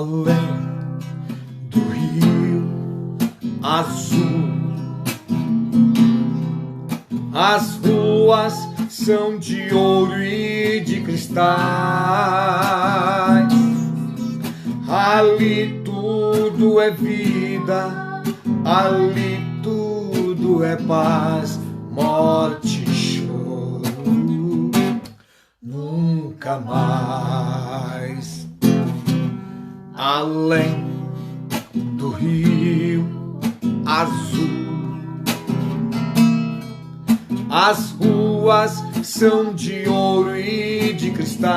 além do rio azul. As ruas são de ouro e de cristais. Ali tudo é vida, ali tudo é paz, morte, choro, nunca mais. Além do rio azul, as ruas são de ouro e de cristais.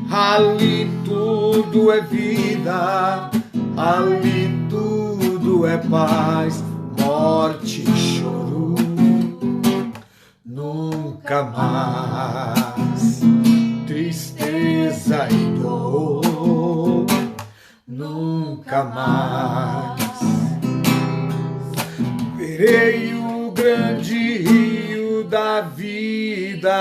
Ali tudo é vida, ali tudo é paz, morte e choro, nunca mais. Tristeza e dor, nunca mais. Verei o grande rio da vida,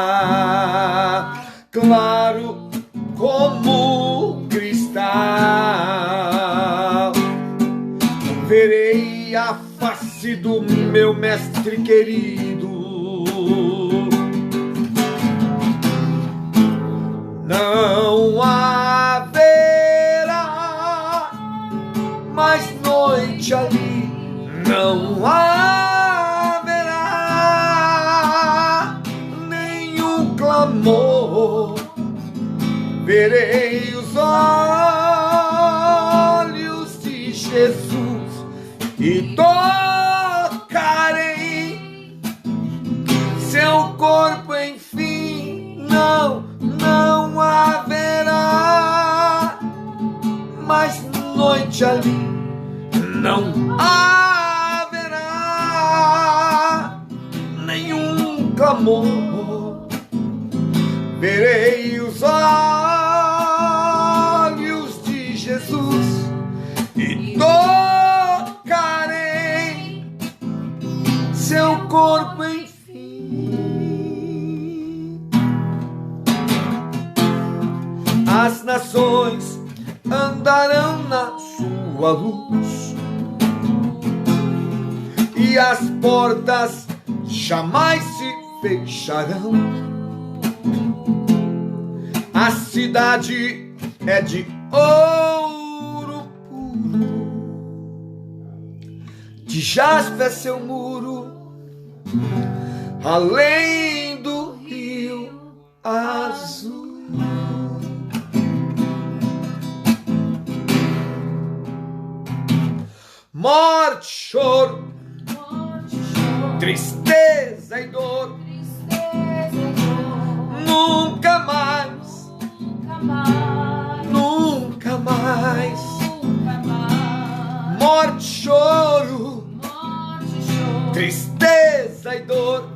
claro como cristal. Verei a face do meu mestre querido. Não haverá mais noite ali, não haverá nenhum clamor. Verei os olhos de Jesus e tocarei seu corpo, enfim. Não haverá mais noite ali, não haverá nenhum clamor. Verei os olhos de Jesus e tocarei seu corpo, enfim. As nações andarão na sua luz e as portas jamais se fecharão. A cidade é de ouro puro, de jaspe é seu muro, além do rio azul. Morte, choro, tristeza e dor, nunca mais, nunca mais. Morte, choro, tristeza e dor,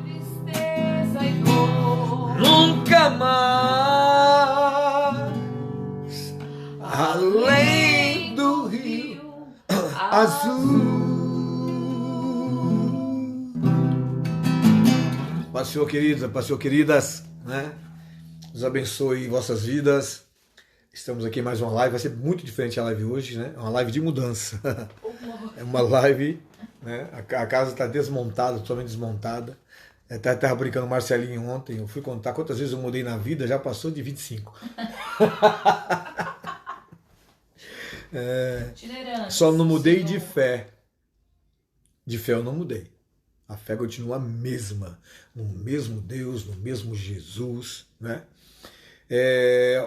nunca mais. Além do rio azul. Pastor queridos, pastor queridas, né? Deus abençoe vossas vidas. Estamos aqui em mais uma live. Vai ser muito diferente a live hoje, né? É uma live de mudança. É uma live, né? A casa está desmontada, totalmente desmontada. Estava brincando com o Marcelinho ontem. Eu fui contar quantas vezes eu mudei na vida, já passou de 25. Só não mudei de fé. De fé eu não mudei. A fé continua a mesma, no mesmo Deus, no mesmo Jesus, né?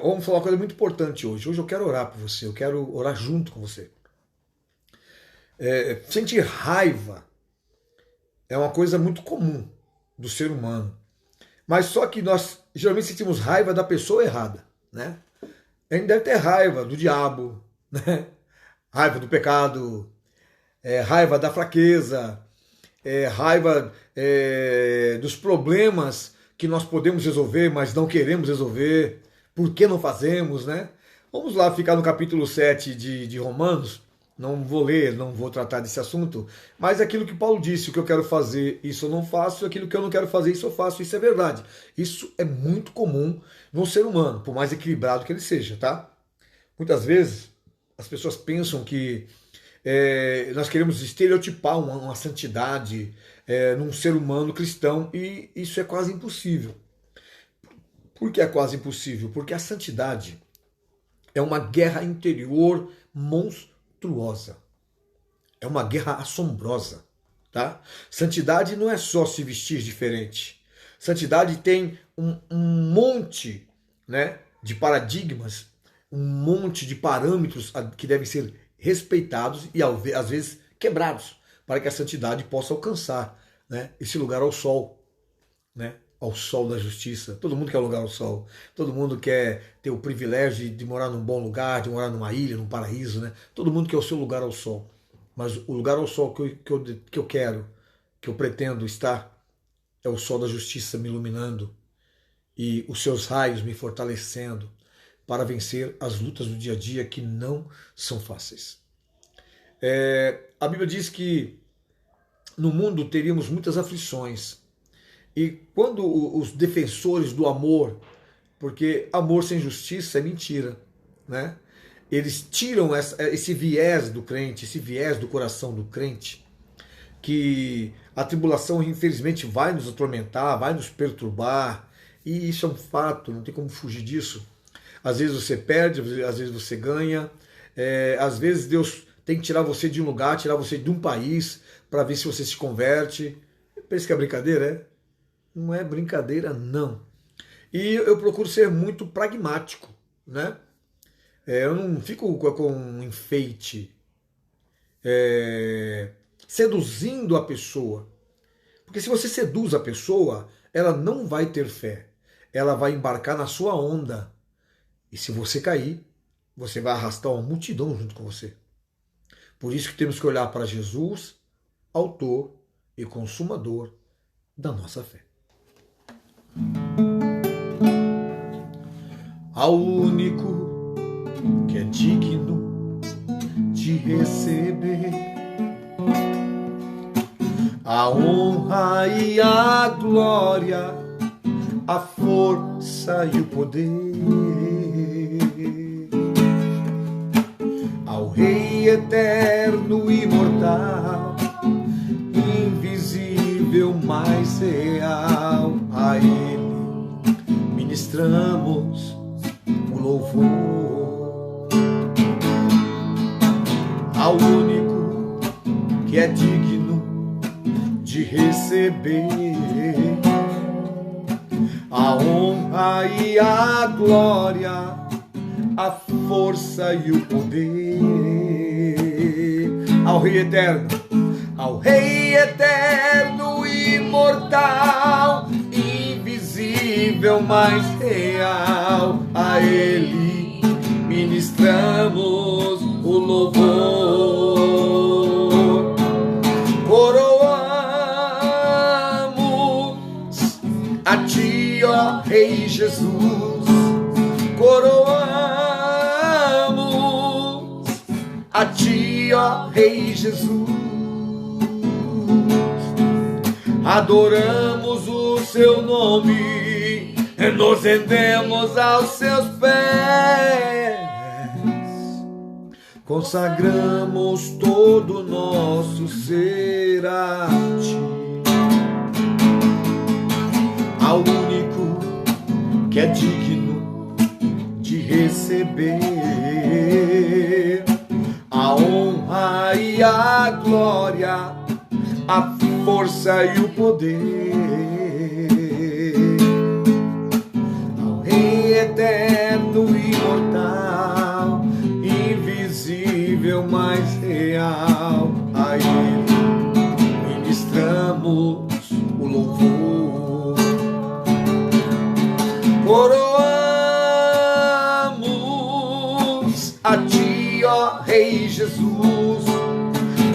Vamos falar uma coisa muito importante hoje. Hoje eu quero orar por você, eu quero orar junto com você. Sentir raiva é uma coisa muito comum do ser humano, mas só que nós geralmente sentimos raiva da pessoa errada, né? A gente deve ter raiva do diabo, né? Raiva do pecado, raiva da fraqueza, raiva dos problemas que nós podemos resolver, mas não queremos resolver. Por que não fazemos, né? Vamos lá ficar no capítulo 7 de Romanos, não vou ler, não vou tratar desse assunto, mas aquilo que Paulo disse, o que eu quero fazer, isso eu não faço, aquilo que eu não quero fazer, isso eu faço, isso é verdade. Isso é muito comum no ser humano, por mais equilibrado que ele seja, tá? Muitas vezes as pessoas pensam que nós queremos estereotipar uma santidade num ser humano cristão e isso é quase impossível. Por que é quase impossível? Porque a santidade é uma guerra interior monstruosa. É uma guerra assombrosa, tá? Santidade não é só se vestir diferente. Santidade tem um monte, né, de paradigmas, um monte de parâmetros que devem ser respeitados e às vezes quebrados para que a santidade possa alcançar, né, esse lugar ao sol, né, ao sol da justiça. Todo mundo quer lugar ao sol. Todo mundo quer ter o privilégio de morar num bom lugar, de morar numa ilha, num paraíso, né? Todo mundo quer o seu lugar ao sol. Mas o lugar ao sol que eu quero, que eu pretendo estar, é o sol da justiça me iluminando e os seus raios me fortalecendo para vencer as lutas do dia a dia que não são fáceis. A Bíblia diz que no mundo teríamos muitas aflições. E quando os defensores do amor, porque amor sem justiça é mentira, né? Eles tiram esse viés do crente, esse viés do coração do crente, que a tribulação infelizmente vai nos atormentar, vai nos perturbar, e isso é um fato, não tem como fugir disso. Às vezes você perde, às vezes você ganha, às vezes Deus tem que tirar você de um lugar, tirar você de um país, para ver se você se converte. Pensa que é brincadeira, é? Não é brincadeira, não. E eu procuro ser muito pragmático, né? Eu não fico com um enfeite, seduzindo a pessoa. Porque se você seduz a pessoa, ela não vai ter fé. Ela vai embarcar na sua onda. E se você cair, você vai arrastar uma multidão junto com você. Por isso que temos que olhar para Jesus, autor e consumador da nossa fé. Ao único que é digno de receber a honra e a glória, a força e o poder, ao Rei eterno e imortal, invisível, mais real, a Ele ministramos o louvor. Ao único que é digno de receber a honra e a glória, a força e o poder, ao Rei eterno, ao Rei eterno e imortal, invisível, mais real, a Ele ministramos o louvor. Coroamos a Ti, ó Rei Jesus, coroamos a Ti, ó Rei Jesus, adoramos o Seu nome, nos rendemos aos Seus pés, consagramos todo o nosso ser a Ti, ao único que é digno de receber a honra e a glória, a força e o poder, ao Rei eterno e imortal, invisível, mais real, a Ele ministramos o louvor. Coroamos a Ti, ó Rei Jesus,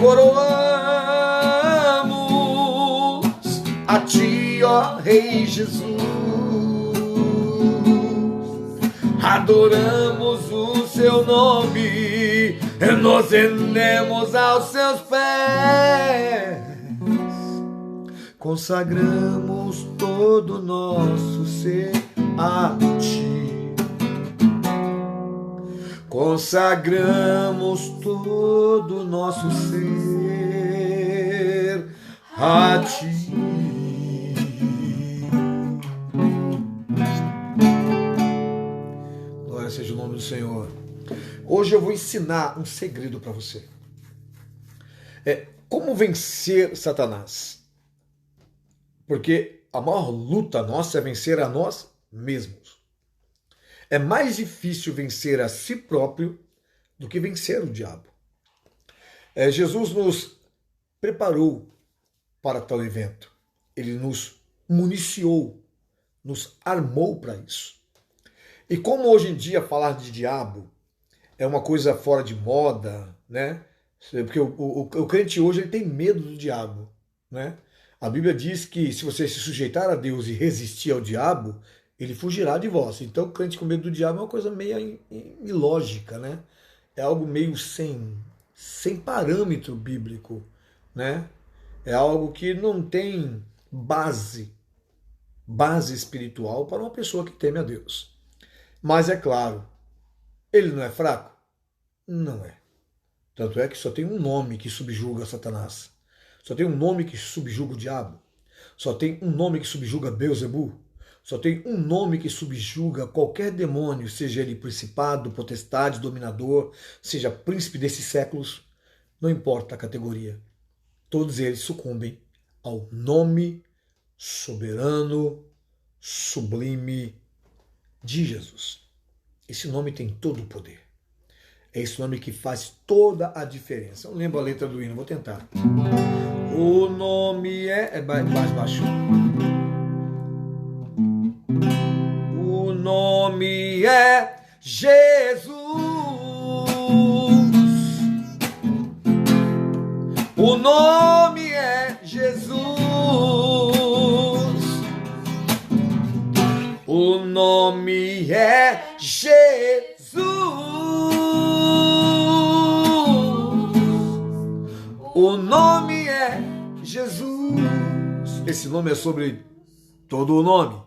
coroamos a Ti, ó Rei Jesus, adoramos o Seu nome, nos rendemos aos seus pés, consagramos todo o nosso ser a ti, consagramos todo o nosso ser a ti. Glória seja o nome do Senhor. Hoje eu vou ensinar um segredo para você. Como vencer Satanás. Porque a maior luta nossa é vencer a nós mesmos. É mais difícil vencer a si próprio do que vencer o diabo. Jesus nos preparou para tal evento. Ele nos municiou, nos armou para isso. E como hoje em dia falar de diabo é uma coisa fora de moda, né? Porque o crente hoje ele tem medo do diabo, né? A Bíblia diz que se você se sujeitar a Deus e resistir ao diabo, ele fugirá de vós. Então o crente com medo do diabo é uma coisa meio ilógica, né? É algo meio sem parâmetro bíblico, né? É algo que não tem base espiritual para uma pessoa que teme a Deus. Mas é claro, ele não é fraco? Não é. Tanto é que só tem um nome que subjuga Satanás. Só tem um nome que subjuga o diabo. Só tem um nome que subjuga Beelzebul. Só tem um nome que subjuga qualquer demônio, seja ele principado, potestade, dominador, seja príncipe desses séculos, não importa a categoria. Todos eles sucumbem ao nome soberano, sublime de Jesus. Esse nome tem todo o poder. É esse nome que faz toda a diferença. Eu lembro a letra do hino, vou tentar. O nome é mais baixo. O nome é Jesus. O nome é Jesus. O nome é Jesus. O nome é Jesus. Esse nome é sobre todo o nome.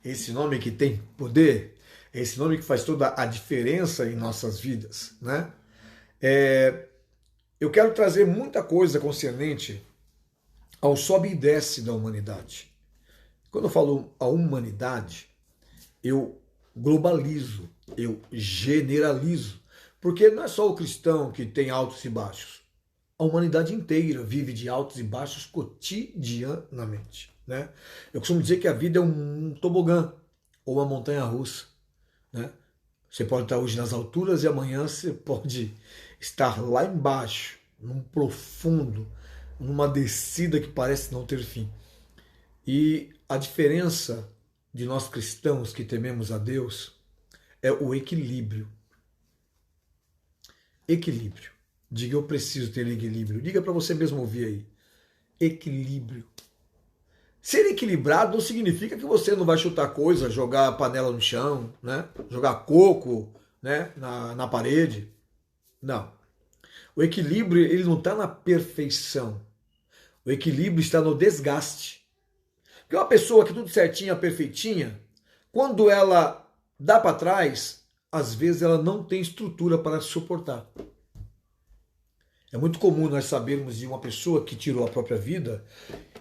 Esse nome que tem poder. Esse nome que faz toda a diferença em nossas vidas, né? Eu quero trazer muita coisa concernente ao sobe e desce da humanidade. Quando eu falo a humanidade, eu globalizo, eu generalizo, porque não é só o cristão que tem altos e baixos. A humanidade inteira vive de altos e baixos cotidianamente, né? Eu costumo dizer que a vida é um tobogã ou uma montanha-russa, né? Você pode estar hoje nas alturas e amanhã você pode estar lá embaixo, num profundo, numa descida que parece não ter fim. E a diferença de nós cristãos que tememos a Deus é o equilíbrio. Equilíbrio. Diga, eu preciso ter equilíbrio. Diga para você mesmo ouvir aí. Equilíbrio. Ser equilibrado não significa que você não vai chutar coisa, jogar a panela no chão, né? Jogar coco, né? na parede. Não. O equilíbrio ele não está na perfeição. O equilíbrio está no desgaste. Porque uma pessoa que tudo certinha, perfeitinha, quando ela dá para trás, às vezes ela não tem estrutura para suportar. É muito comum nós sabermos de uma pessoa que tirou a própria vida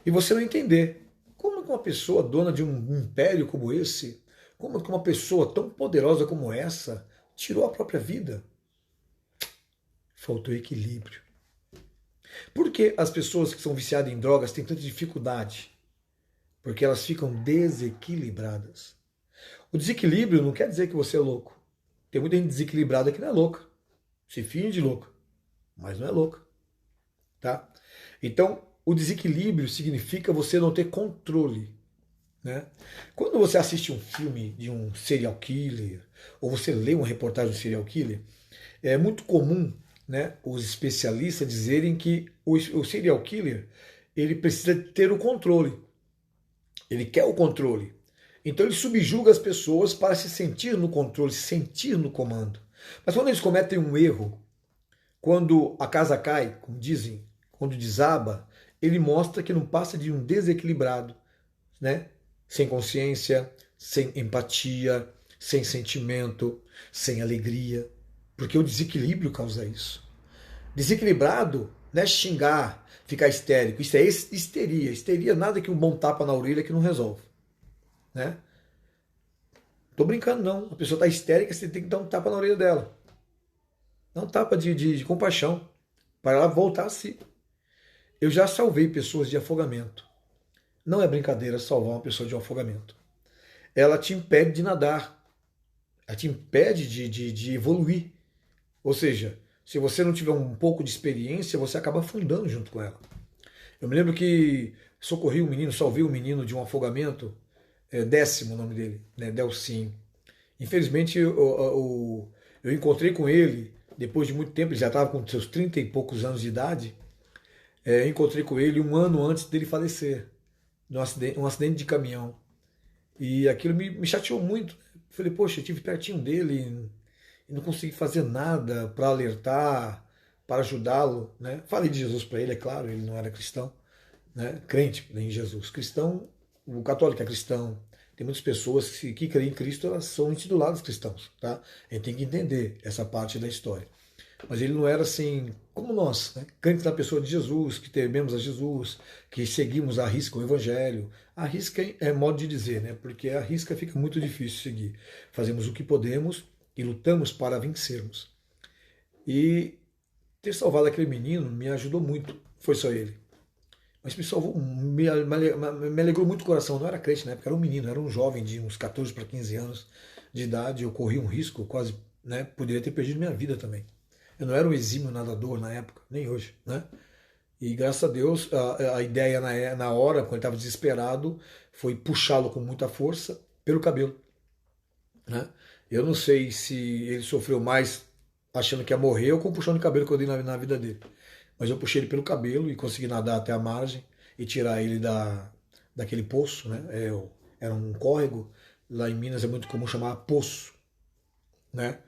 e você não entender. Como que uma pessoa dona de um império como esse, como que uma pessoa tão poderosa como essa tirou a própria vida? Faltou equilíbrio. Por que as pessoas que são viciadas em drogas têm tanta dificuldade? Porque elas ficam desequilibradas. O desequilíbrio não quer dizer que você é louco. Tem muita gente desequilibrada que não é louca. Se finge de louca, mas não é louca. Tá? Então, o desequilíbrio significa você não ter controle. Né? Quando você assiste um filme de um serial killer, ou você lê uma reportagem de um serial killer, é muito comum, né, os especialistas dizerem que o serial killer ele precisa ter o controle. Ele quer o controle. Então ele subjuga as pessoas para se sentir no controle, se sentir no comando. Mas quando eles cometem um erro, quando a casa cai, como dizem, quando desaba, ele mostra que não passa de um desequilibrado, né? Sem consciência, sem empatia, sem sentimento, sem alegria, porque o desequilíbrio causa isso. Desequilibrado não é xingar, ficar histérico, isso é histeria. Histeria é nada que um bom tapa na orelha que não resolve, né? Tô brincando não, a pessoa está histérica, você tem que dar um tapa na orelha dela. Dá um tapa de compaixão, para ela voltar a si. Eu já salvei pessoas de afogamento. Não é brincadeira salvar uma pessoa de um afogamento. Ela te impede de nadar, ela te impede de evoluir. Ou seja, se você não tiver um pouco de experiência, você acaba afundando junto com ela. Eu me lembro que socorri um menino, salvei um menino de um afogamento, Décimo o nome dele, né, Delcinho. Infelizmente eu encontrei com ele depois de muito tempo, ele já estava com seus 30 e poucos anos de idade. Encontrei com ele um ano antes dele falecer, um acidente de caminhão. E aquilo me chateou muito. Falei, poxa, eu estive pertinho dele e não consegui fazer nada para alertar, para ajudá-lo, né? Falei de Jesus para ele, é claro, ele não era cristão, né? Crente em Jesus. Cristão, o católico é cristão. Tem muitas pessoas que creem em Cristo, elas são intituladas cristãos, tá? A gente tem que entender essa parte da história. Mas ele não era assim como nós, né? Crentes na pessoa de Jesus, que tememos a Jesus, que seguimos à risca o Evangelho. A risca é modo de dizer, né? Porque a risca fica muito difícil seguir. Fazemos o que podemos e lutamos para vencermos. E ter salvado aquele menino me ajudou muito. Foi só ele. Mas me salvou, me alegrou muito o coração. Eu não era crente na época, era um menino, era um jovem de uns 14 para 15 anos de idade. Eu corri um risco, quase, né? Poderia ter perdido minha vida também. Eu não era um exímio nadador na época, nem hoje, né? E graças a Deus, a ideia na hora, quando ele estava desesperado, foi puxá-lo com muita força pelo cabelo, né? Eu não sei se ele sofreu mais achando que ia morrer ou com o puxão de cabelo que eu dei na vida dele. Mas eu puxei ele pelo cabelo e consegui nadar até a margem e tirar ele daquele poço, né? Era um córrego, lá em Minas é muito comum chamar poço, né?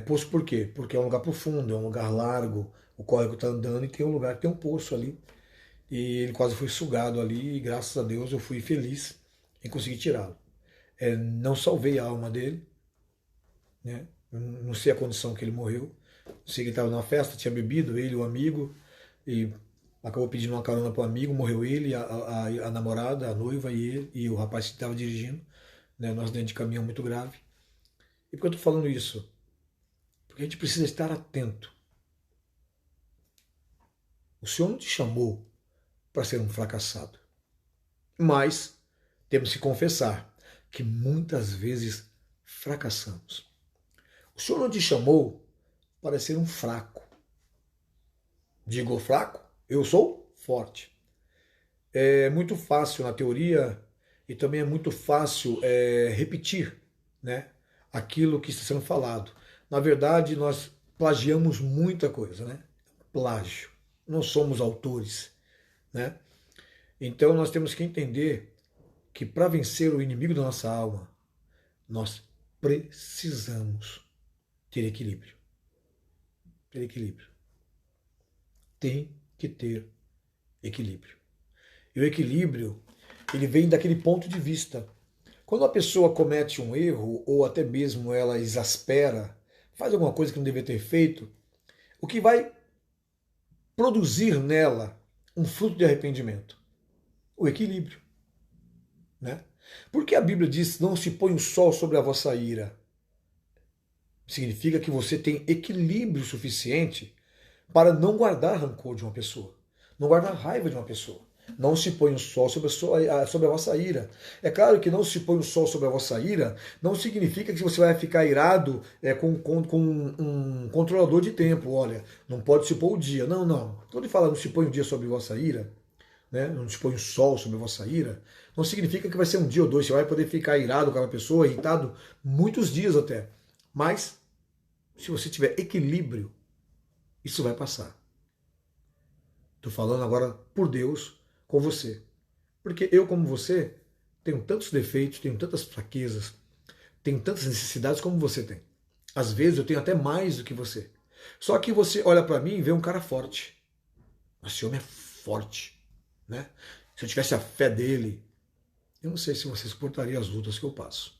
Poço por quê? Porque é um lugar profundo, é um lugar largo, o córrego está andando e tem um lugar que tem um poço ali. E ele quase foi sugado ali e graças a Deus eu fui feliz em conseguir tirá-lo. Não salvei a alma dele, né? Não sei a condição que ele morreu. Sei que ele estava numa festa, tinha bebido, ele, o amigo, e acabou pedindo uma carona para o amigo, morreu ele, a namorada, a noiva e ele, e o rapaz que estava dirigindo, né, num acidente de caminhão muito grave. E por que eu estou falando isso? Porque a gente precisa estar atento. O Senhor não te chamou para ser um fracassado. Mas temos que confessar que muitas vezes fracassamos. O Senhor não te chamou para ser um fraco. Digo fraco, eu sou forte. É muito fácil na teoria e também é muito fácil repetir, né, aquilo que está sendo falado. Na verdade, nós plagiamos muita coisa, né? Plágio. Não somos autores, né? Então nós temos que entender que para vencer o inimigo da nossa alma, nós precisamos ter equilíbrio. Ter equilíbrio. Tem que ter equilíbrio. E o equilíbrio, ele vem daquele ponto de vista. Quando a pessoa comete um erro, ou até mesmo ela exaspera, faz alguma coisa que não deveria ter feito, o que vai produzir nela um fruto de arrependimento? O equilíbrio, né? Porque a Bíblia diz, não se põe o sol sobre a vossa ira. Significa que você tem equilíbrio suficiente para não guardar rancor de uma pessoa, não guardar raiva de uma pessoa. Não se põe o sol sobre a vossa ira. É claro que não se põe o sol sobre a vossa ira não significa que você vai ficar irado com um controlador de tempo. Olha, não pode se pôr o dia. Não, não. Quando ele fala não se põe o dia sobre a vossa ira, né, não se põe o sol sobre a vossa ira, não significa que vai ser um dia ou dois. Você vai poder ficar irado com aquela pessoa, irritado, muitos dias até. Mas, se você tiver equilíbrio, isso vai passar. Estou falando agora por Deus com você. Porque eu, como você, tenho tantos defeitos, tenho tantas fraquezas, tenho tantas necessidades como você tem. Às vezes eu tenho até mais do que você. Só que você olha para mim e vê um cara forte. Esse homem é forte, né? Se eu tivesse a fé dele, eu não sei se você suportaria as lutas que eu passo.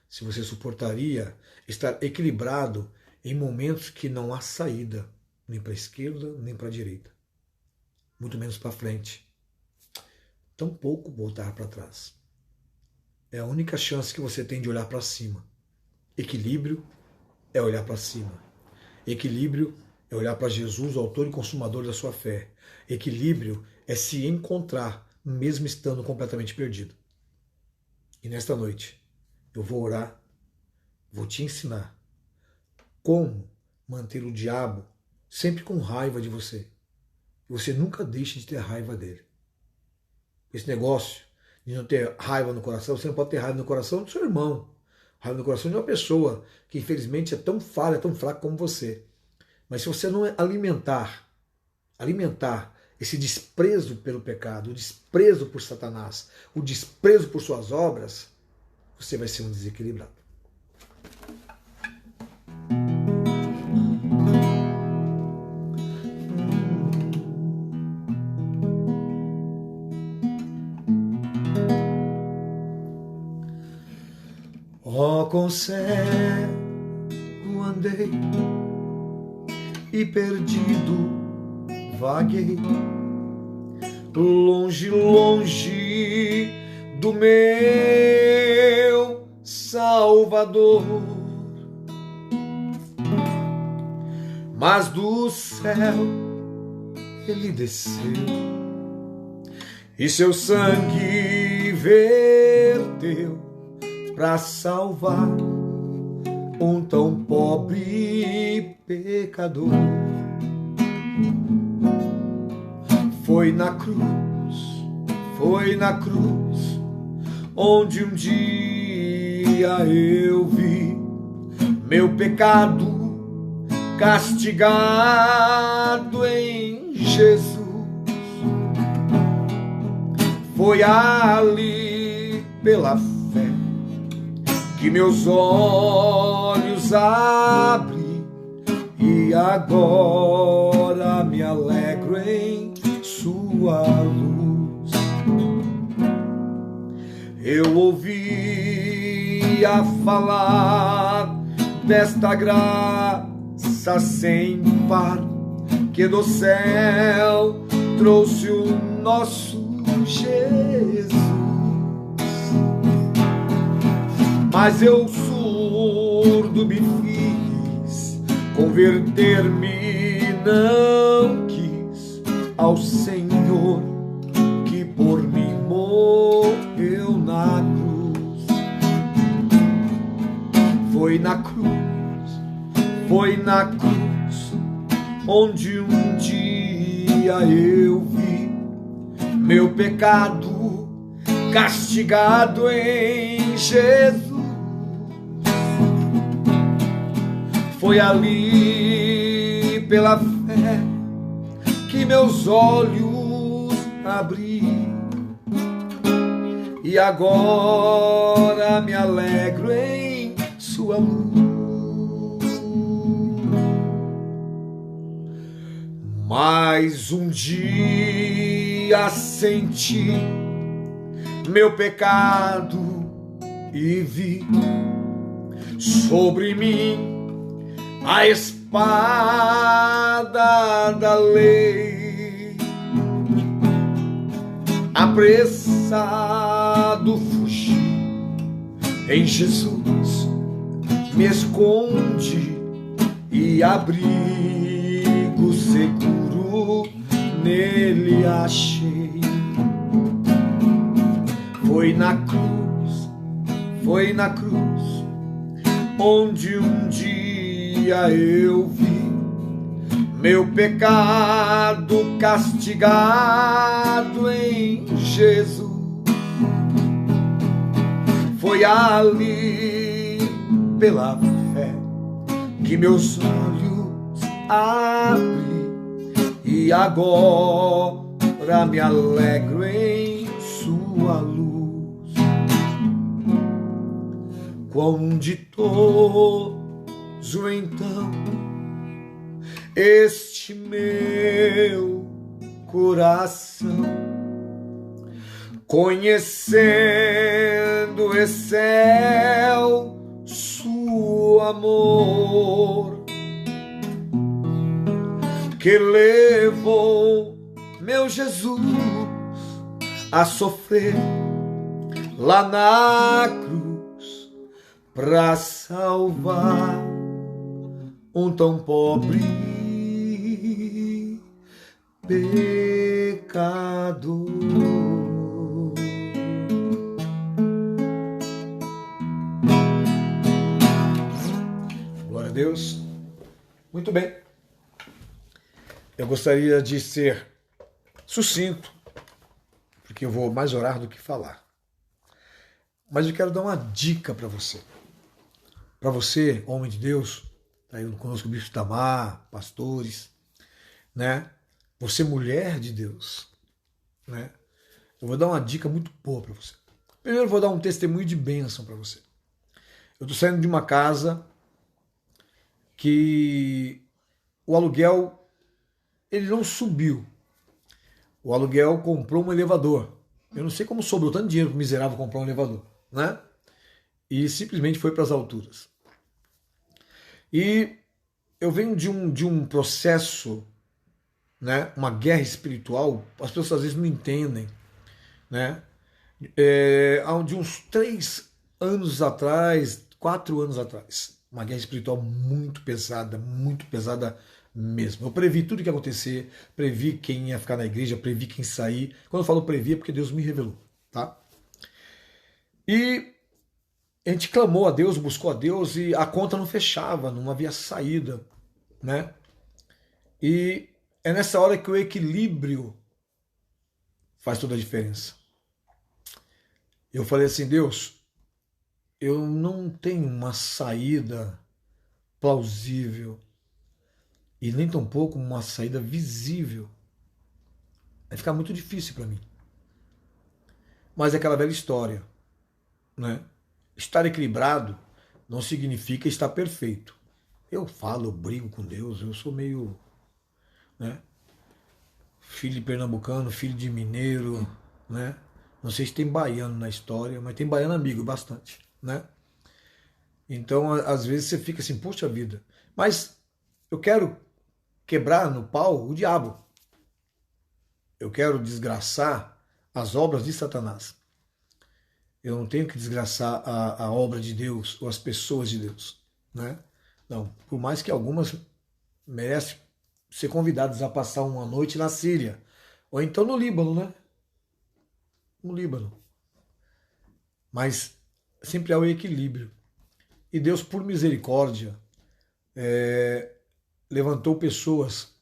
Se você suportaria estar equilibrado em momentos que não há saída, nem para a esquerda, nem para a direita. Muito menos para frente. Tampouco voltar para trás. É a única chance que você tem de olhar para cima. Equilíbrio é olhar para cima. Equilíbrio é olhar para Jesus, o autor e consumador da sua fé. Equilíbrio é se encontrar, mesmo estando completamente perdido. E nesta noite, eu vou orar, vou te ensinar como manter o diabo sempre com raiva de você. Você nunca deixe de ter raiva dele. Esse negócio de não ter raiva no coração, você não pode ter raiva no coração do seu irmão. Raiva no coração de uma pessoa que infelizmente é tão falha, tão fraca como você. Mas se você não alimentar esse desprezo pelo pecado, o desprezo por Satanás, o desprezo por suas obras, você vai ser um desequilibrado. Ó, com cego andei e perdido vaguei, longe, longe do meu Salvador. Mas do céu ele desceu e seu sangue verteu para salvar um tão pobre pecador. Foi na cruz, onde um dia eu vi meu pecado castigado em Jesus. Foi ali pela fé que meus olhos abri e agora me alegro em sua luz. Eu ouvia falar desta graça sem par que do céu trouxe o nosso Jesus. Mas eu surdo me fiz, converter-me não quis ao Senhor que por mim morreu na cruz. Foi na cruz, onde um dia eu vi meu pecado castigado em Jesus. Foi ali pela fé que meus olhos abri e agora me alegro em sua luz. Mas um dia senti meu pecado e vi sobre mim a espada da lei. Apressado fugi, em Jesus me escondi e abrigo seguro nele achei. Foi na cruz, onde um dia eu vi meu pecado castigado em Jesus. Foi ali pela fé que meus olhos abri e agora me alegro em sua luz. Quão ditoso então este meu coração, conhecendo excelso amor, que levou meu Jesus a sofrer lá na cruz para salvar um tão pobre pecador. Glória a Deus. Muito bem. Eu gostaria de ser sucinto, porque eu vou mais orar do que falar. Mas eu quero dar uma dica para você. Para você, homem de Deus, tá aí conosco o Bispo Itamar, pastores, né? Você, mulher de Deus, né? Eu vou dar uma dica muito boa para você. Primeiro eu vou dar um testemunho de bênção para você. Eu estou saindo de uma casa que o aluguel ele não subiu. O aluguel comprou um elevador. Eu não sei como sobrou tanto dinheiro para o miserável comprar um elevador, né? E simplesmente foi para as alturas. E eu venho de um processo, né? Uma guerra espiritual. As pessoas às vezes não entendem, né? De uns 3 anos atrás, 4 anos atrás, uma guerra espiritual muito pesada mesmo. Eu previ tudo que ia acontecer, previ quem ia ficar na igreja, previ quem sair. Quando eu falo previ é porque Deus me revelou, tá? E a gente clamou a Deus, buscou a Deus e a conta não fechava, não havia saída, né? E é nessa hora que o equilíbrio faz toda a diferença. Eu falei assim, Deus, eu não tenho uma saída plausível e nem tampouco uma saída visível. Vai ficar muito difícil para mim. Mas é aquela velha história, né? Estar equilibrado não significa estar perfeito. Eu falo, eu brigo com Deus, eu sou meio, né? Filho de pernambucano, filho de mineiro, né? Não sei se tem baiano na história, mas tem baiano amigo, bastante, né? Então, às vezes você fica assim, poxa vida, mas eu quero quebrar no pau o diabo. Eu quero desgraçar as obras de Satanás. Eu não tenho que desgraçar a obra de Deus ou as pessoas de Deus, né? Não, por mais que algumas merecem ser convidadas a passar uma noite na Síria, ou então no Líbano, né? No Líbano. Mas sempre há o equilíbrio. E Deus, por misericórdia, levantou pessoas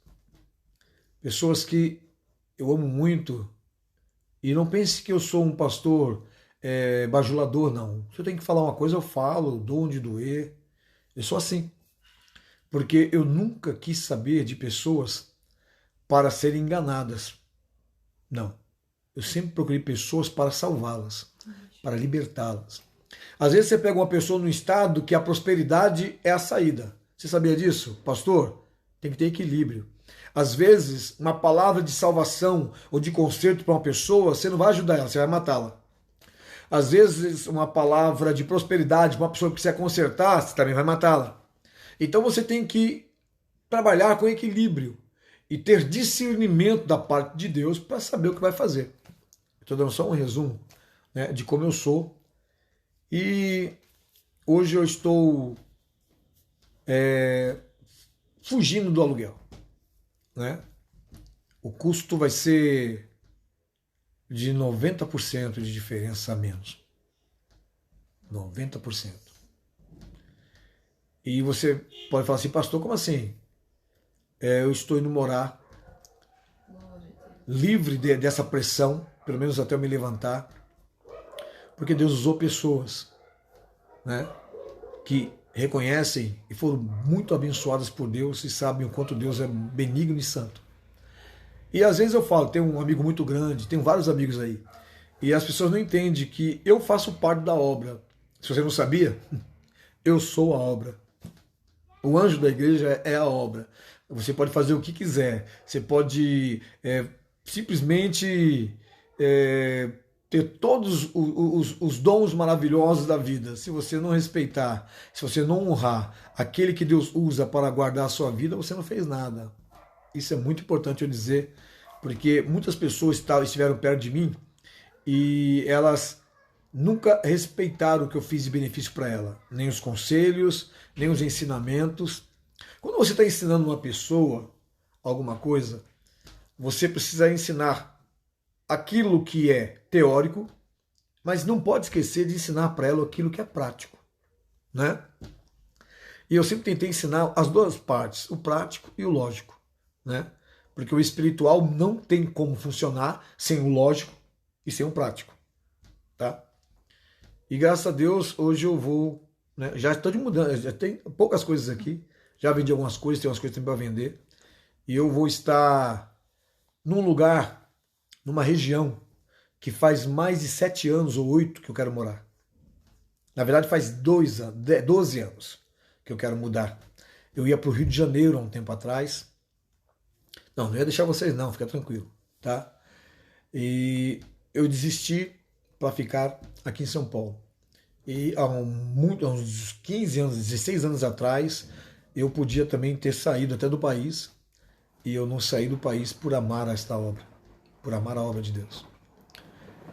que eu amo muito, e não pense que eu sou um pastor bajulador, não. Se eu tenho que falar uma coisa, eu falo, dou onde doer. Eu sou assim. Porque eu nunca quis saber de pessoas para serem enganadas. Não. Eu sempre procurei pessoas para salvá-las, para libertá-las. Às vezes você pega uma pessoa num estado que a prosperidade é a saída. Você sabia disso? Pastor, tem que ter equilíbrio. Às vezes, uma palavra de salvação ou de conserto para uma pessoa, você não vai ajudar ela, você vai matá-la. Às vezes, uma palavra de prosperidade para uma pessoa que quiser consertar, você também vai matá-la. Então você tem que trabalhar com equilíbrio e ter discernimento da parte de Deus para saber o que vai fazer. Estou dando só um resumo, né, de como eu sou. E hoje eu estou fugindo do aluguel, né? O custo vai ser de 90% de diferença a menos. 90%. E você pode falar assim, pastor, como assim? Eu estou indo morar livre dessa pressão, pelo menos até eu me levantar, porque Deus usou pessoas, né, que reconhecem e foram muito abençoadas por Deus e sabem o quanto Deus é benigno e santo. E às vezes eu falo, tenho um amigo muito grande, tenho vários amigos aí, e as pessoas não entendem que eu faço parte da obra. Se você não sabia, eu sou a obra. O anjo da igreja é a obra. Você pode fazer o que quiser. Você pode simplesmente é, ter todos os dons maravilhosos da vida. Se você não respeitar, se você não honrar aquele que Deus usa para guardar a sua vida, você não fez nada. Isso é muito importante eu dizer, porque muitas pessoas estiveram perto de mim e elas nunca respeitaram o que eu fiz de benefício para ela, nem os conselhos, nem os ensinamentos. Quando você está ensinando uma pessoa alguma coisa, você precisa ensinar aquilo que é teórico, mas não pode esquecer de ensinar para ela aquilo que é prático, né? E eu sempre tentei ensinar as duas partes, o prático e o lógico, né? Porque o espiritual não tem como funcionar sem o lógico e sem o prático, tá? E graças a Deus, hoje eu vou, né, já estou de mudança, já tem poucas coisas aqui, já vendi algumas coisas, tem umas coisas também para vender, e eu vou estar num lugar, numa região, que faz mais de 7 anos ou 8 que eu quero morar. Na verdade faz 12 anos que eu quero mudar. Eu ia para o Rio de Janeiro há um tempo atrás. Não ia deixar vocês não, fica tranquilo, tá? E eu desisti para ficar aqui em São Paulo. E há uns 15 anos, 16 anos atrás, eu podia também ter saído até do país, e eu não saí do país por amar esta obra, por amar a obra de Deus.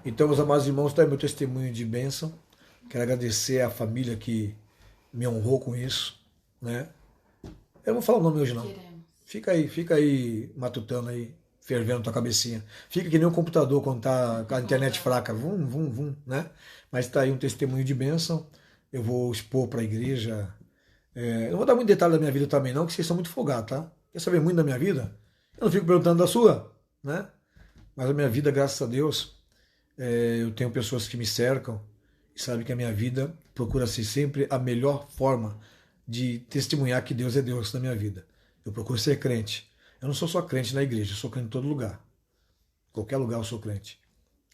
Então, meus amados irmãos, está aí meu testemunho de bênção. Quero agradecer à família que me honrou com isso, né? Eu não vou falar o nome hoje não. Fica aí matutando aí, fervendo tua cabecinha. Fica que nem um computador quando tá com a internet fraca, vum, né? Mas tá aí um testemunho de bênção. Eu vou expor para a igreja. Eu não vou dar muito detalhe da minha vida também não, que vocês são muito folgados, tá? Quer saber muito da minha vida? Eu não fico perguntando da sua, né? Mas a minha vida, graças a Deus, eu tenho pessoas que me cercam e sabem que a minha vida procura ser sempre a melhor forma de testemunhar que Deus é Deus na minha vida. Eu procuro ser crente. Eu não sou só crente na igreja, eu sou crente em todo lugar. Qualquer lugar eu sou crente.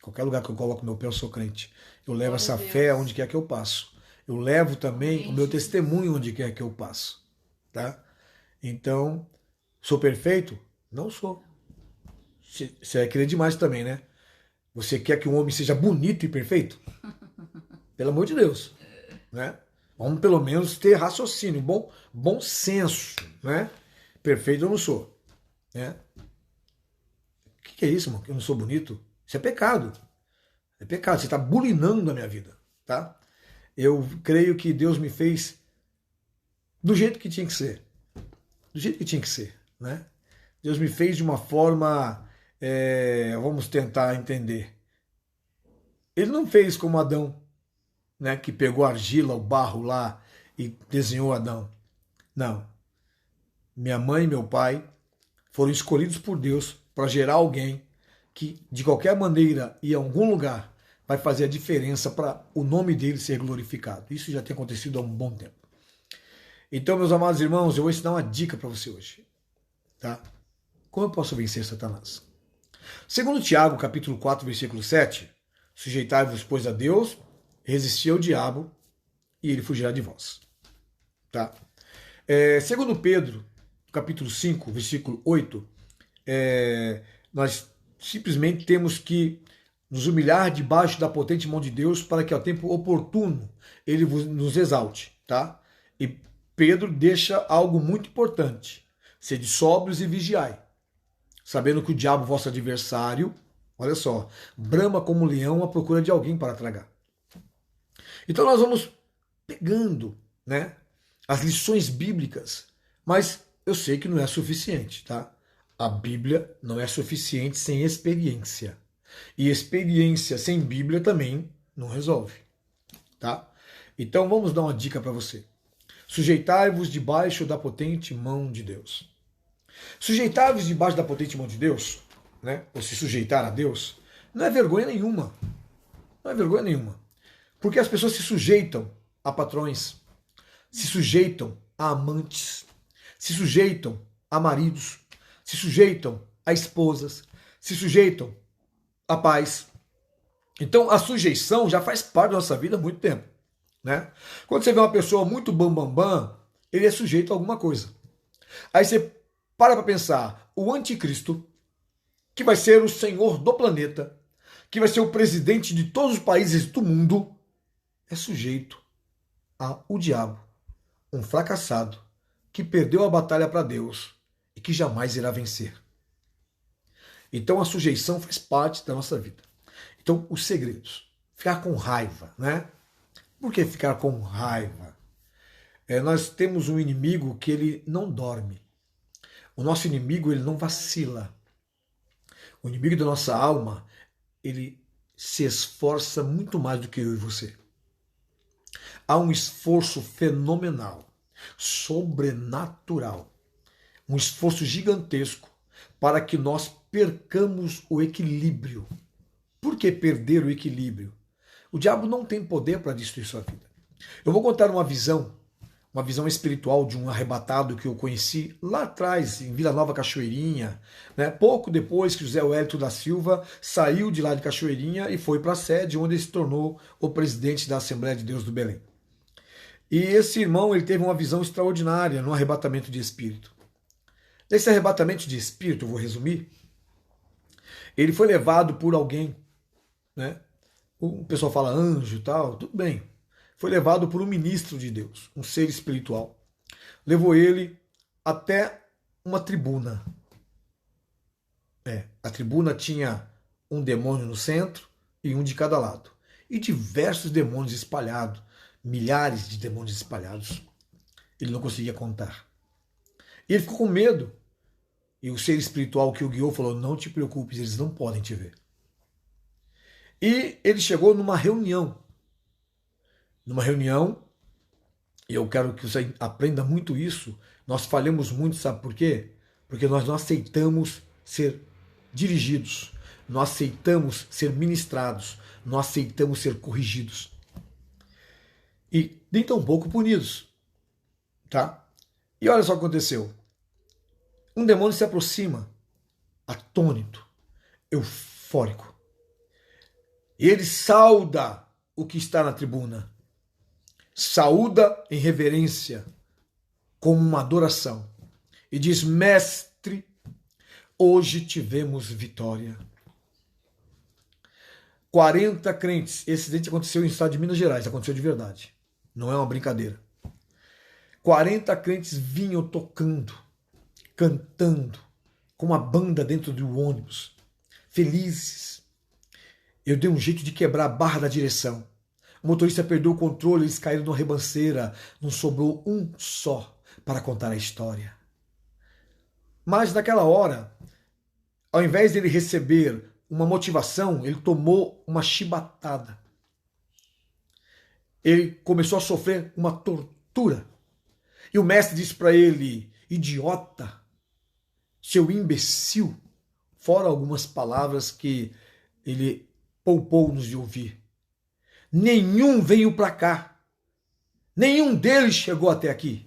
Qualquer lugar que eu coloco meu pé eu sou crente. Eu levo essa fé aonde quer que eu passo. Eu levo também o meu testemunho onde quer que eu passo. Tá? Então, sou perfeito? Não sou. Você vai querer demais também, né? Você quer que um homem seja bonito e perfeito? Pelo amor de Deus, né? Vamos pelo menos ter raciocínio, bom senso, né? Perfeito eu não sou, né? O que é isso, mano? Que eu não sou bonito? Isso é pecado. É pecado. Você está bulinando a minha vida, tá? Eu creio que Deus me fez do jeito que tinha que ser. Do jeito que tinha que ser, né? Deus me fez de uma forma, vamos tentar entender. Ele não fez como Adão, né, que pegou a argila, o barro lá e desenhou Adão. Não. Minha mãe e meu pai foram escolhidos por Deus para gerar alguém que, de qualquer maneira, em algum lugar, vai fazer a diferença para o nome dele ser glorificado. Isso já tem acontecido há um bom tempo. Então, meus amados irmãos, eu vou ensinar uma dica para você hoje. Tá? Como eu posso vencer Satanás? Segundo Tiago, capítulo 4, versículo 7, sujeitai-vos, pois, a Deus, resistir ao diabo, e ele fugirá de vós. Tá? Segundo Pedro, capítulo 5, versículo 8, nós simplesmente temos que nos humilhar debaixo da potente mão de Deus para que ao tempo oportuno ele nos exalte. Tá? E Pedro deixa algo muito importante. Sede sóbrios e vigiai, sabendo que o diabo, vosso adversário, olha só, brama como um leão à procura de alguém para tragar. Então nós vamos pegando, né, as lições bíblicas, mas eu sei que não é suficiente, tá? A Bíblia não é suficiente sem experiência. E experiência sem Bíblia também não resolve, tá? Então vamos dar uma dica para você. Sujeitai-vos debaixo da potente mão de Deus. Sujeitar-vos debaixo da potente mão de Deus, né, ou se sujeitar a Deus, não é vergonha nenhuma. Não é vergonha nenhuma. Porque as pessoas se sujeitam a patrões, se sujeitam a amantes, se sujeitam a maridos, se sujeitam a esposas, se sujeitam a pais. Então a sujeição já faz parte da nossa vida há muito tempo, né? Quando você vê uma pessoa muito bambambam, ele é sujeito a alguma coisa. Aí você para pensar, o anticristo, que vai ser o senhor do planeta, que vai ser o presidente de todos os países do mundo, é sujeito ao diabo, um fracassado, que perdeu a batalha para Deus e que jamais irá vencer. Então a sujeição faz parte da nossa vida. Então os segredos, ficar com raiva, né? Por que ficar com raiva? Nós temos um inimigo que ele não dorme. O nosso inimigo ele não vacila. O inimigo da nossa alma, ele se esforça muito mais do que eu e você. Há um esforço fenomenal, sobrenatural, um esforço gigantesco para que nós percamos o equilíbrio. Por que perder o equilíbrio? O diabo não tem poder para destruir sua vida. Eu vou contar uma visão espiritual de um arrebatado que eu conheci lá atrás, em Vila Nova Cachoeirinha, né? Pouco depois que José Wellington da Silva saiu de lá de Cachoeirinha e foi para a sede, onde ele se tornou o presidente da Assembleia de Deus do Belém. E esse irmão ele teve uma visão extraordinária no arrebatamento de espírito. Nesse arrebatamento de espírito, eu vou resumir, ele foi levado por alguém, né? O pessoal fala anjo e tal, tudo bem. Foi levado por um ministro de Deus, um ser espiritual. Levou ele até uma tribuna. A tribuna tinha um demônio no centro e um de cada lado. E diversos demônios espalhados, milhares de demônios espalhados. Ele não conseguia contar. E ele ficou com medo. E o ser espiritual que o guiou falou, não te preocupes, eles não podem te ver. E ele chegou numa reunião. E eu quero que você aprenda muito isso, nós falhamos muito, sabe por quê? Porque nós não aceitamos ser dirigidos, não aceitamos ser ministrados, não aceitamos ser corrigidos. E nem tão pouco punidos. Tá? E olha só o que aconteceu. Um demônio se aproxima, atônito, eufórico. E ele sauda o que está na tribuna. Saúda em reverência, como uma adoração. E diz, mestre, hoje tivemos vitória. 40 crentes. Esse acidente aconteceu no estado de Minas Gerais, aconteceu de verdade. Não é uma brincadeira. 40 crentes vinham tocando, cantando, com uma banda dentro do ônibus, felizes. Eu dei um jeito de quebrar a barra da direção. O motorista perdeu o controle, eles caíram numa ribanceira. Não sobrou um só para contar a história. Mas naquela hora, ao invés dele receber uma motivação, ele tomou uma chibatada. Ele começou a sofrer uma tortura. E o mestre disse para ele, idiota, seu imbecil, fora algumas palavras que ele poupou-nos de ouvir. Nenhum veio para cá. Nenhum deles chegou até aqui.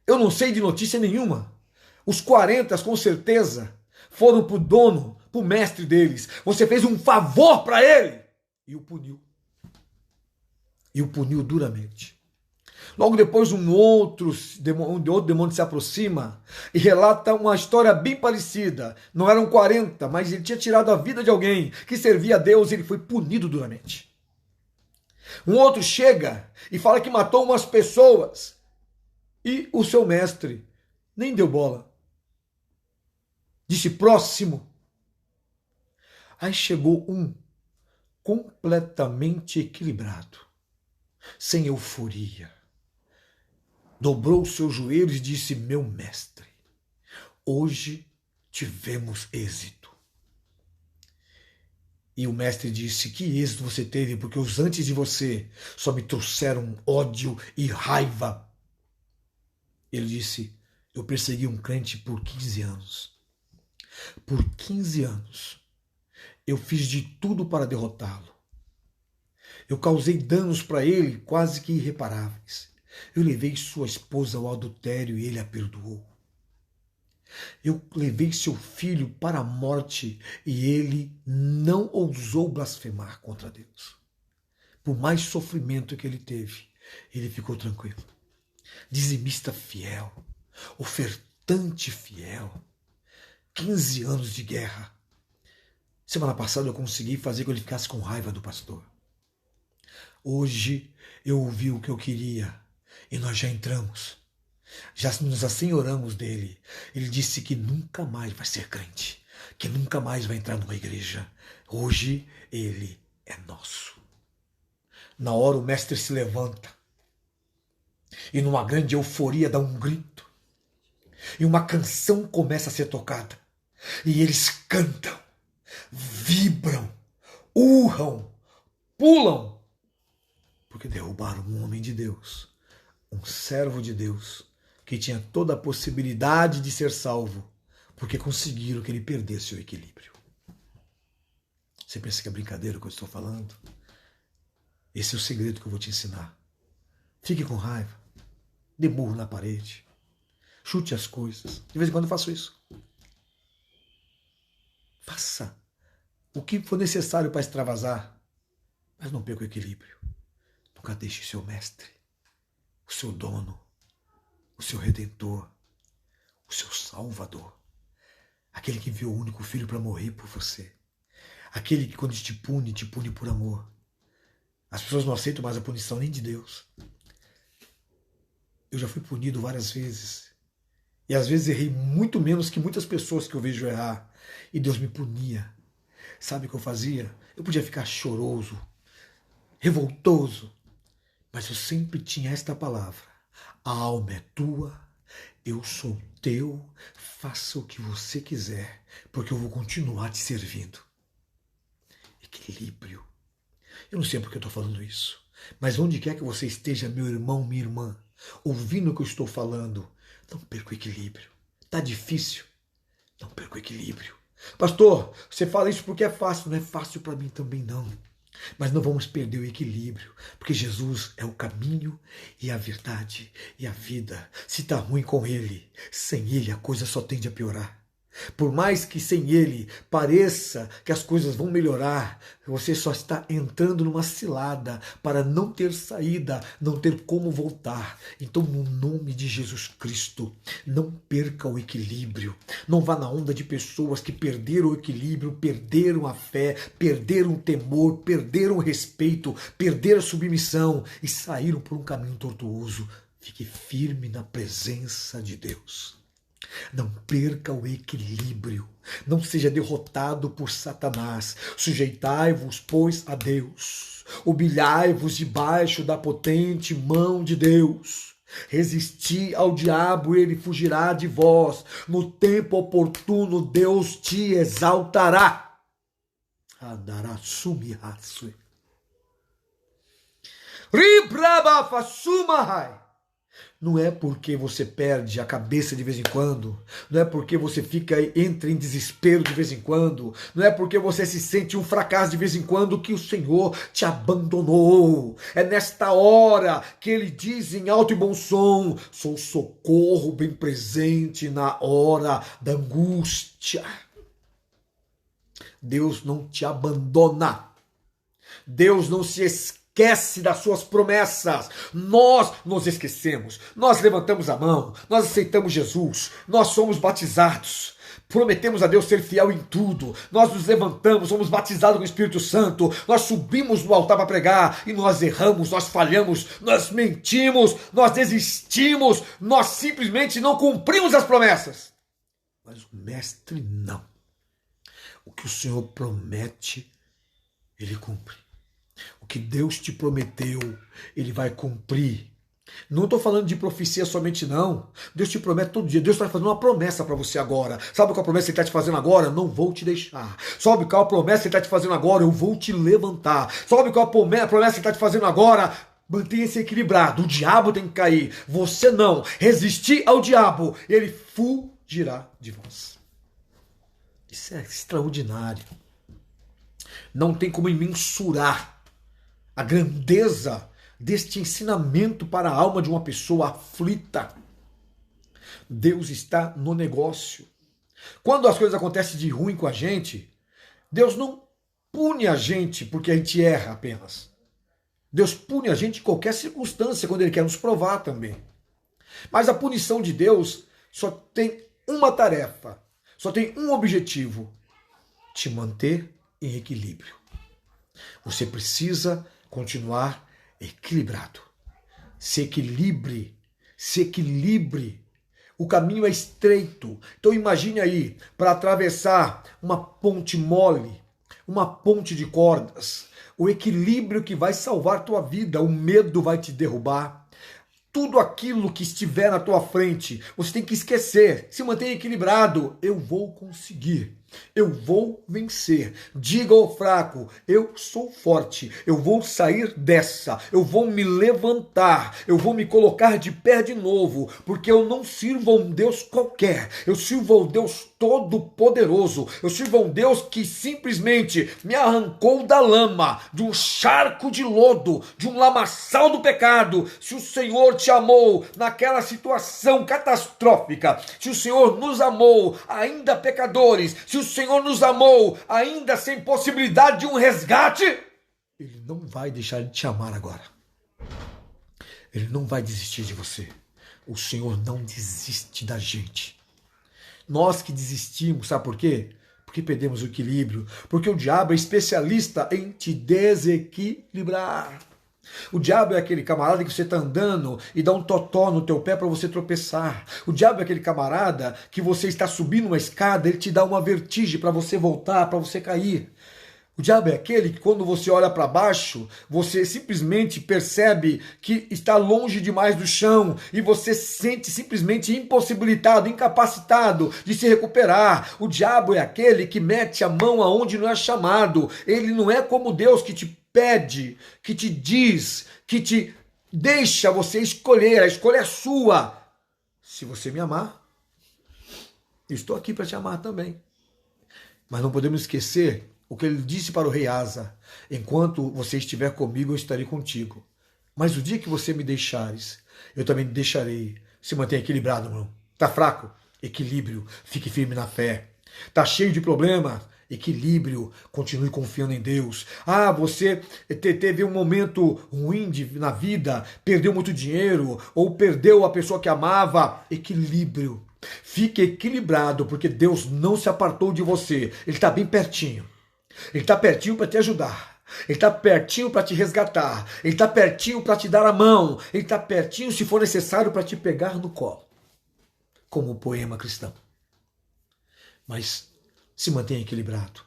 Eu não sei de notícia nenhuma. Os 40, com certeza, foram para o dono, para o mestre deles. Você fez um favor para ele. E o puniu. E o puniu duramente. Logo depois um outro demônio se aproxima e relata uma história bem parecida. Não eram 40, mas ele tinha tirado a vida de alguém que servia a Deus e ele foi punido duramente. Um outro chega e fala que matou umas pessoas e o seu mestre nem deu bola. Disse próximo. Aí chegou um completamente equilibrado, sem euforia. Dobrou os seus joelhos e disse, meu mestre, hoje tivemos êxito. E o mestre disse, que êxito você teve, porque os antes de você só me trouxeram ódio e raiva. Ele disse, eu persegui um crente por 15 anos. Por 15 anos, eu fiz de tudo para derrotá-lo. Eu causei danos para ele quase que irreparáveis. Eu levei sua esposa ao adultério e ele a perdoou. Eu levei seu filho para a morte e ele não ousou blasfemar contra Deus. Por mais sofrimento que ele teve, ele ficou tranquilo. dizimista fiel, ofertante fiel, 15 anos de guerra. Semana passada eu consegui fazer com que ele ficasse com raiva do pastor. Hoje eu ouvi o que eu queria e nós já entramos. Já nos assenhoramos dele. Ele disse que nunca mais vai ser crente, que nunca mais vai entrar numa igreja. Hoje ele é nosso. Na hora o mestre se levanta e numa grande euforia dá um grito. E uma canção começa a ser tocada. E eles cantam, vibram, urram, pulam, porque derrubaram um homem de Deus, um servo de Deus, que tinha toda a possibilidade de ser salvo, porque conseguiram que ele perdesse o equilíbrio. Você pensa que é brincadeira o que eu estou falando? Esse é o segredo que eu vou te ensinar. Fique com raiva, dê murro na parede, chute as coisas. De vez em quando eu faço isso. Faça o que for necessário para extravasar, mas não perca o equilíbrio. Nunca deixe o seu mestre, o seu dono, o seu redentor, o seu salvador, aquele que enviou o único filho para morrer por você, aquele que quando te pune por amor. As pessoas não aceitam mais a punição nem de Deus. Eu já fui punido várias vezes. E às vezes errei muito menos que muitas pessoas que eu vejo errar. E Deus me punia. Sabe o que eu fazia? Eu podia ficar choroso, revoltoso. Mas eu sempre tinha esta palavra. A alma é tua, eu sou teu, faça o que você quiser, porque eu vou continuar te servindo. Equilíbrio. Eu não sei por que eu estou falando isso, mas onde quer que você esteja, meu irmão, minha irmã, ouvindo o que eu estou falando, não perca o equilíbrio. Está difícil? Não perca o equilíbrio. Pastor, você fala isso porque é fácil. Não é fácil para mim também não. Mas não vamos perder o equilíbrio, porque Jesus é o caminho e a verdade e a vida. Se está ruim com Ele, sem Ele a coisa só tende a piorar. Por mais que sem Ele pareça que as coisas vão melhorar, você só está entrando numa cilada para não ter saída, não ter como voltar. Então, no nome de Jesus Cristo, não perca o equilíbrio. Não vá na onda de pessoas que perderam o equilíbrio, perderam a fé, perderam o temor, perderam o respeito, perderam a submissão e saíram por um caminho tortuoso. Fique firme na presença de Deus. Não perca o equilíbrio. Não seja derrotado por Satanás. Sujeitai-vos, pois, a Deus. Humilhai-vos debaixo da potente mão de Deus. Resisti ao diabo, ele fugirá de vós. No tempo oportuno, Deus te exaltará. Não é porque você perde a cabeça de vez em quando, não é porque você entra em desespero de vez em quando, não é porque você se sente um fracasso de vez em quando que o Senhor te abandonou. É nesta hora que Ele diz em alto e bom som: sou socorro bem presente na hora da angústia. Deus não te abandona. Deus não se esquece das suas promessas. Nós nos esquecemos. Nós levantamos a mão. Nós aceitamos Jesus. Nós somos batizados. Prometemos a Deus ser fiel em tudo. Nós nos levantamos, somos batizados com o Espírito Santo. Nós subimos no altar para pregar e nós erramos, nós falhamos, nós mentimos, nós desistimos, nós simplesmente não cumprimos as promessas. Mas o Mestre não. O que o Senhor promete, Ele cumpre. O que Deus te prometeu, Ele vai cumprir. Não estou falando de profecia somente não. Deus te promete todo dia. Deus está fazendo uma promessa para você agora. Sabe qual a promessa que Ele está te fazendo agora? Não vou te deixar. Sabe qual a promessa que Ele está te fazendo agora? Eu vou te levantar. Sabe qual a promessa que Ele está te fazendo agora? Mantenha-se equilibrado. O diabo tem que cair. Você não. Resistir ao diabo. Ele fugirá de vós. Isso é extraordinário. Não tem como mensurar a grandeza deste ensinamento para a alma de uma pessoa aflita. Deus está no negócio. Quando as coisas acontecem de ruim com a gente, Deus não pune a gente porque a gente erra apenas. Deus pune a gente em qualquer circunstância, quando Ele quer nos provar também. Mas a punição de Deus só tem uma tarefa, só tem um objetivo: te manter em equilíbrio. Você precisa continuar equilibrado. Se equilibre, se equilibre. O caminho é estreito. Então imagine aí, para atravessar uma ponte mole, uma ponte de cordas, o equilíbrio que vai salvar tua vida, o medo vai te derrubar. Tudo aquilo que estiver na tua frente, você tem que esquecer. Se mantenha equilibrado. Eu vou conseguir. Eu vou vencer. Diga ao fraco: eu sou forte. Eu vou sair dessa. Eu vou me levantar. Eu vou me colocar de pé de novo. Porque eu não sirvo a um Deus qualquer. Eu sirvo ao Deus Todo-Poderoso. Eu sirvo a um Deus que simplesmente me arrancou da lama, de um charco de lodo, de um lamaçal do pecado. Se o Senhor te amou naquela situação catastrófica, se o Senhor nos amou ainda pecadores, se o Senhor nos amou ainda sem possibilidade de um resgate, Ele não vai deixar de te amar agora. Ele não vai desistir de você. O Senhor não desiste da gente. Nós que desistimos, sabe por quê? Porque perdemos o equilíbrio. Porque o diabo é especialista em te desequilibrar. O diabo é aquele camarada que você está andando e dá um totó no teu pé para você tropeçar. O diabo é aquele camarada que você está subindo uma escada, ele te dá uma vertigem para você voltar, para você cair. O diabo é aquele que quando você olha para baixo, você simplesmente percebe que está longe demais do chão e você se sente simplesmente impossibilitado, incapacitado de se recuperar. O diabo é aquele que mete a mão aonde não é chamado. Ele não é como Deus que te pede, que te diz, que te deixa você escolher. A escolha é sua. Se você me amar, eu estou aqui para te amar também. Mas não podemos esquecer o que ele disse para o rei Asa: enquanto você estiver comigo, eu estarei contigo. Mas o dia que você me deixares, eu também te deixarei. Se mantenha equilibrado, irmão. Tá fraco? Equilíbrio. Fique firme na fé. Tá cheio de problema? Equilíbrio. Continue confiando em Deus. Ah, você teve um momento ruim na vida, perdeu muito dinheiro, ou perdeu a pessoa que amava. Equilíbrio. Fique equilibrado, porque Deus não se apartou de você. Ele está bem pertinho. Ele está pertinho para te ajudar. Ele está pertinho para te resgatar. Ele está pertinho para te dar a mão. Ele está pertinho, se for necessário, para te pegar no colo. Como o poema cristão. Mas se mantenha equilibrado.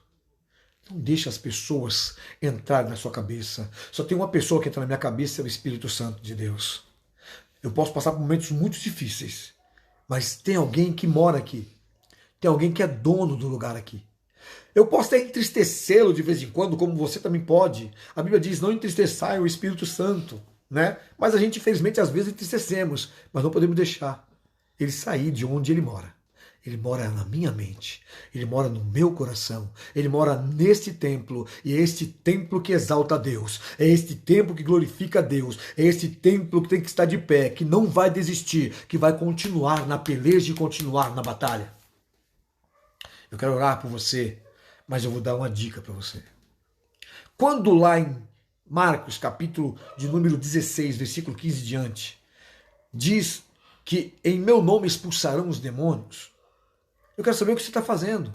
Não deixe as pessoas entrarem na sua cabeça. Só tem uma pessoa que entra na minha cabeça, é o Espírito Santo de Deus. Eu posso passar por momentos muito difíceis, mas tem alguém que mora aqui. Tem alguém que é dono do lugar aqui. Eu posso até entristecê-lo de vez em quando, como você também pode. A Bíblia diz: não entristeçai o Espírito Santo, né? Mas a gente, infelizmente, às vezes entristecemos, mas não podemos deixar ele sair de onde ele mora. Ele mora na minha mente, ele mora no meu coração, ele mora neste templo, e é este templo que exalta a Deus, é este templo que glorifica a Deus, é este templo que tem que estar de pé, que não vai desistir, que vai continuar na peleja e continuar na batalha. Eu quero orar por você, mas eu vou dar uma dica para você. Quando lá em Marcos, capítulo de número 16, versículo 15 em diante, diz que em meu nome expulsarão os demônios, eu quero saber o que você está fazendo.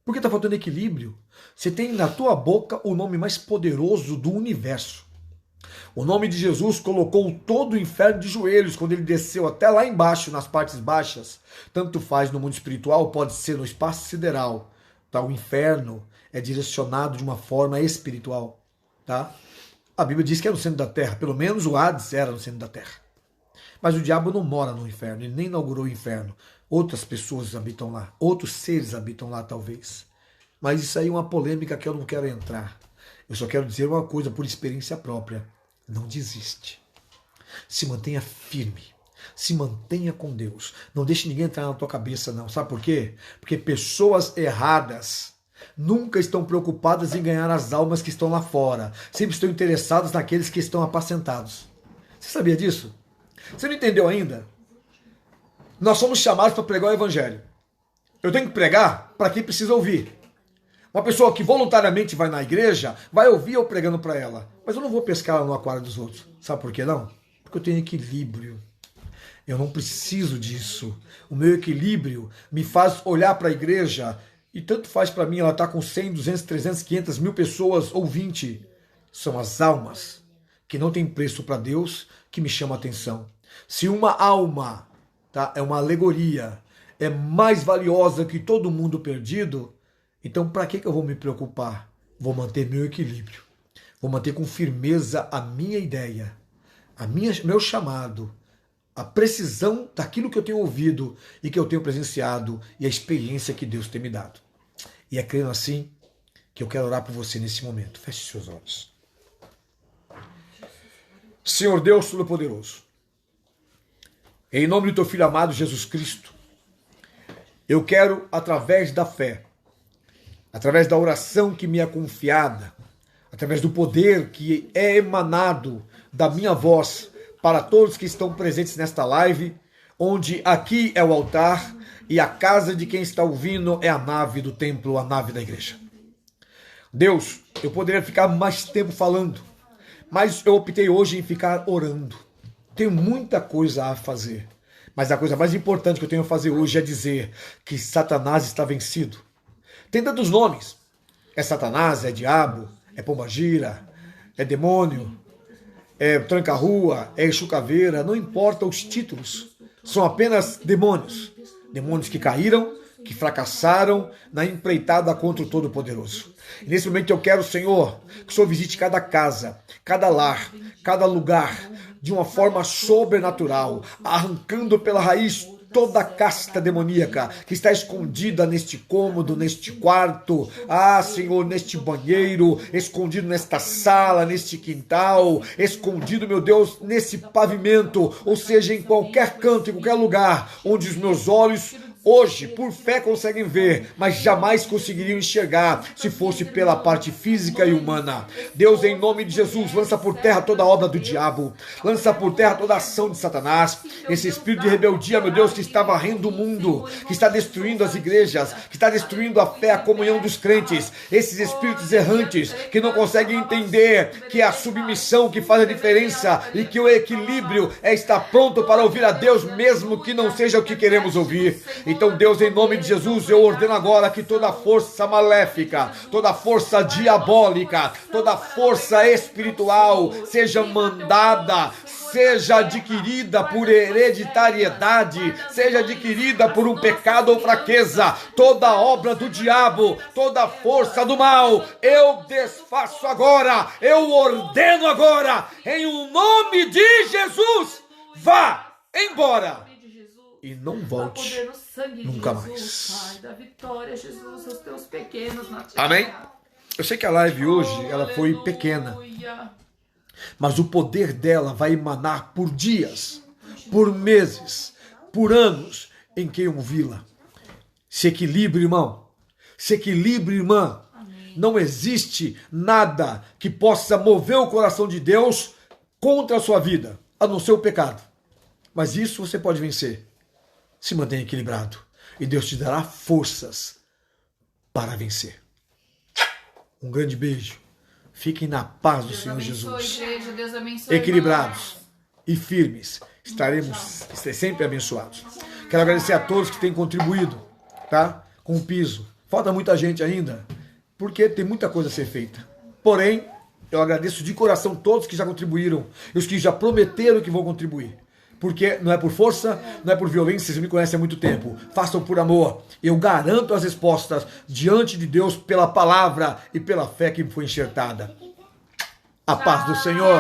Por que está faltando equilíbrio? Você tem na tua boca o nome mais poderoso do universo. O nome de Jesus colocou todo o inferno de joelhos quando ele desceu até lá embaixo, nas partes baixas. Tanto faz no mundo espiritual, pode ser no espaço sideral. Tá? O inferno é direcionado de uma forma espiritual. Tá? A Bíblia diz que é no centro da terra. Pelo menos o Hades era no centro da terra. Mas o diabo não mora no inferno. Ele nem inaugurou o inferno. Outras pessoas habitam lá. Outros seres habitam lá, talvez. Mas isso aí é uma polêmica que eu não quero entrar. Eu só quero dizer uma coisa por experiência própria. Não desiste. Se mantenha firme. Se mantenha com Deus. Não deixe ninguém entrar na tua cabeça, não. Sabe por quê? Porque pessoas erradas nunca estão preocupadas em ganhar as almas que estão lá fora. Sempre estão interessadas naqueles que estão apacentados. Você sabia disso? Você não entendeu ainda? Nós somos chamados para pregar o Evangelho. Eu tenho que pregar para quem precisa ouvir. Uma pessoa que voluntariamente vai na igreja, vai ouvir eu pregando para ela. Mas eu não vou pescar ela no aquário dos outros. Sabe por quê não? Porque eu tenho equilíbrio. Eu não preciso disso. O meu equilíbrio me faz olhar para a igreja e tanto faz para mim ela estar com 100, 200, 300, 500 mil pessoas ou 20. São as almas que não têm preço para Deus que me chamam a atenção. Se uma alma, tá, é uma alegoria, é mais valiosa que todo mundo perdido, então para que eu vou me preocupar? Vou manter meu equilíbrio. Vou manter com firmeza a minha ideia, meu chamado, a precisão daquilo que eu tenho ouvido e que eu tenho presenciado e a experiência que Deus tem me dado. E é crendo assim que eu quero orar por você nesse momento. Feche seus olhos. Senhor Deus Todo-Poderoso, em nome do teu Filho amado Jesus Cristo, eu quero, através da fé, através da oração que me é confiada, através do poder que é emanado da minha voz para todos que estão presentes nesta live, onde aqui é o altar e a casa de quem está ouvindo é a nave do templo, a nave da igreja. Deus, eu poderia ficar mais tempo falando, mas eu optei hoje em ficar orando. Tenho muita coisa a fazer, mas a coisa mais importante que eu tenho a fazer hoje é dizer que Satanás está vencido. Tem tantos nomes. É Satanás, é diabo, é pombagira, é demônio, é tranca-rua, é Exu-caveira, não importa os títulos. São apenas demônios. Demônios que caíram, que fracassaram na empreitada contra o Todo-Poderoso. E nesse momento eu quero, Senhor, que o Senhor visite cada casa, cada lar, cada lugar, de uma forma sobrenatural, arrancando pela raiz toda a casta demoníaca que está escondida neste cômodo, neste quarto, Senhor, neste banheiro, escondido nesta sala, neste quintal, escondido, meu Deus, nesse pavimento, ou seja, em qualquer canto, em qualquer lugar, onde os meus olhos hoje, por fé, conseguem ver, mas jamais conseguiriam enxergar se fosse pela parte física e humana. Deus, em nome de Jesus, lança por terra toda a obra do diabo, lança por terra toda a ação de Satanás, esse espírito de rebeldia, meu Deus, que está varrendo o mundo, que está destruindo as igrejas, que está destruindo a fé, a comunhão dos crentes, esses espíritos errantes que não conseguem entender que é a submissão que faz a diferença e que o equilíbrio é estar pronto para ouvir a Deus, mesmo que não seja o que queremos ouvir. Então, Deus, em nome de Jesus, eu ordeno agora que toda força maléfica, toda força diabólica, toda força espiritual seja mandada, seja adquirida por hereditariedade, seja adquirida por um pecado ou fraqueza, toda obra do diabo, toda força do mal, eu desfaço agora, eu ordeno agora, em um nome de Jesus, vá embora e não volte nunca mais. Pai, da vitória, Jesus, aos teus pequenos na terra. Amém? Eu sei que a live hoje ela foi pequena, mas o poder dela vai emanar por dias, por meses, por anos em quem ouvi-la. Se equilibre, irmão. Se equilibre, irmã. Amém. Não existe nada que possa mover o coração de Deus contra a sua vida, a não ser o pecado. Mas isso você pode vencer. Se mantenha equilibrado e Deus te dará forças para vencer. Um grande beijo. Fiquem na paz do Senhor Jesus. Igreja, Deus abençoe, equilibrados e firmes. Estaremos sempre abençoados. Quero agradecer a todos que têm contribuído, tá? Com o piso. Falta muita gente ainda, porque tem muita coisa a ser feita. Porém, eu agradeço de coração todos que já contribuíram e os que já prometeram que vão contribuir. Porque não é por força, não é por violência, vocês me conhecem há muito tempo. Façam por amor. Eu garanto as respostas diante de Deus pela palavra e pela fé que foi enxertada. A paz do Senhor.